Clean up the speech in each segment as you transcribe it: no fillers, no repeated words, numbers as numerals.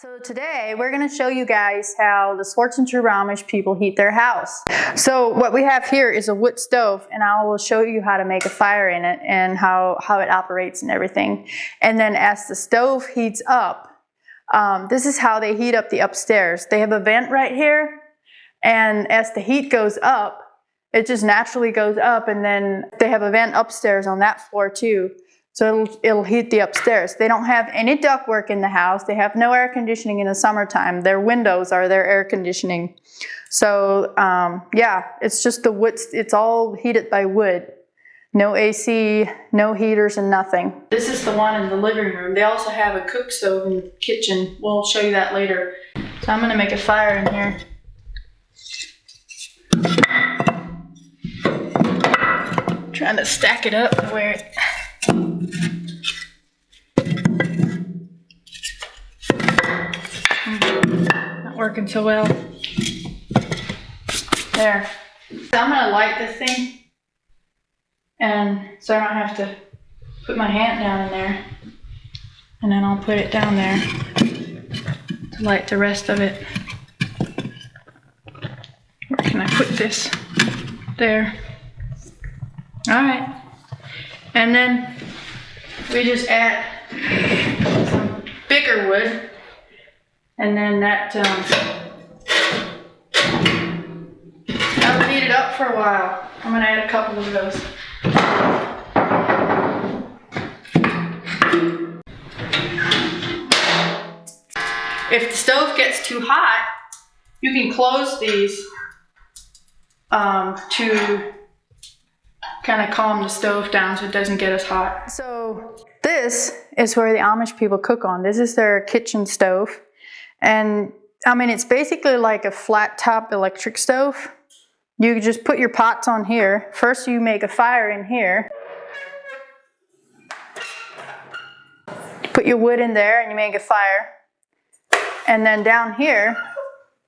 So today we're going to show you guys how the Schwarzenegger Amish people heat their house. So what we have here is a wood stove, and I will show you how to make a fire in it and how it operates and everything. And then as the stove heats up, this is how they heat up the upstairs. They have a vent right here, and as the heat goes up, it just naturally goes up, and then they have a vent upstairs on that floor too. So it'll heat the upstairs. They don't have any ductwork in the house. They have no air conditioning in the summertime. Their windows are their air conditioning. So yeah, it's just the wood. It's all heated by wood. No AC, no heaters and nothing. This is the one in the living room. They also have a cook stove in the kitchen. We'll show you that later. So I'm gonna make a fire in here. Trying to stack it up to where it not working so well. There. So I'm gonna light this thing, and so I don't have to put my hand down in there, and then I'll put it down there to light the rest of it. Where can I put this? There. All right. And then we just add some bigger wood, and then that'll heat it up for a while. I'm gonna add a couple of those. If the stove gets too hot, you can close these to kind of calm the stove down so it doesn't get as hot. So this is where the Amish people cook on. This is their kitchen stove. And I mean, it's basically like a flat top electric stove. You just put your pots on here. First you make a fire in here. Put your wood in there and you make a fire. And then down here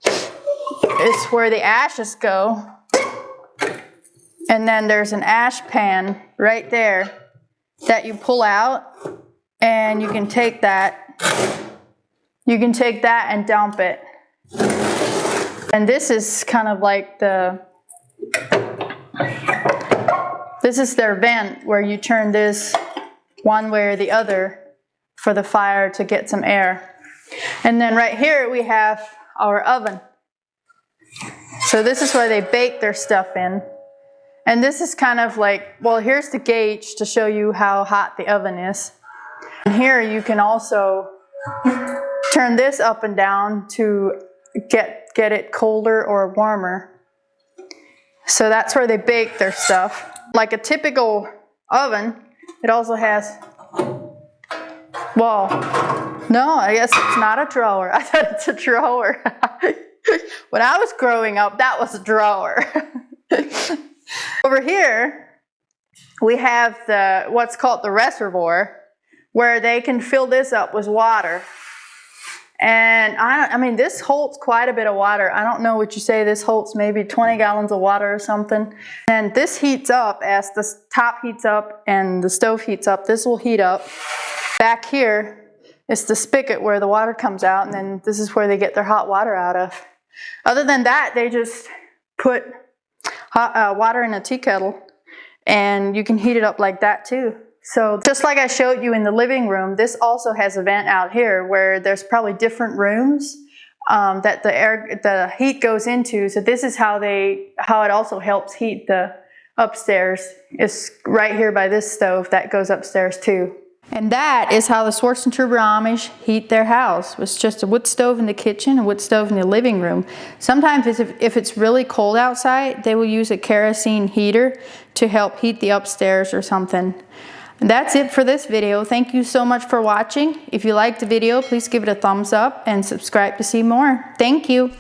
is where the ashes go. And then there's an ash pan right there that you pull out, and you can take that. You can take that and dump it. And this is kind of like this is their vent where you turn this one way or the other for the fire to get some air. And then right here we have our oven. So this is where they bake their stuff in. And this is kind of like, well, here's the gauge to show you how hot the oven is. And here you can also turn this up and down to get it colder or warmer. So that's where they bake their stuff. Like a typical oven, it also has, well, no, I guess it's not a drawer. I thought it's a drawer. When I was growing up, that was a drawer. Over here, we have what's called the reservoir, where they can fill this up with water. And I mean, this holds quite a bit of water. I don't know what you say, this holds maybe 20 gallons of water or something. And this heats up as the top heats up and the stove heats up. This will heat up. Back here is the spigot where the water comes out, and then this is where they get their hot water out of. Other than that, they just put hot water in a tea kettle, and you can heat it up like that too. So just like I showed you in the living room, this also has a vent out here where there's probably different rooms that the heat goes into. So this is how it also helps heat the upstairs. It's right here by this stove that goes upstairs too. And that is how the Schwarzenegger Amish heat their house. It's just a wood stove in the kitchen, a wood stove in the living room. Sometimes if it's really cold outside, they will use a kerosene heater to help heat the upstairs or something. And that's it for this video. Thank you so much for watching. If you liked the video, please give it a thumbs up and subscribe to see more. Thank you.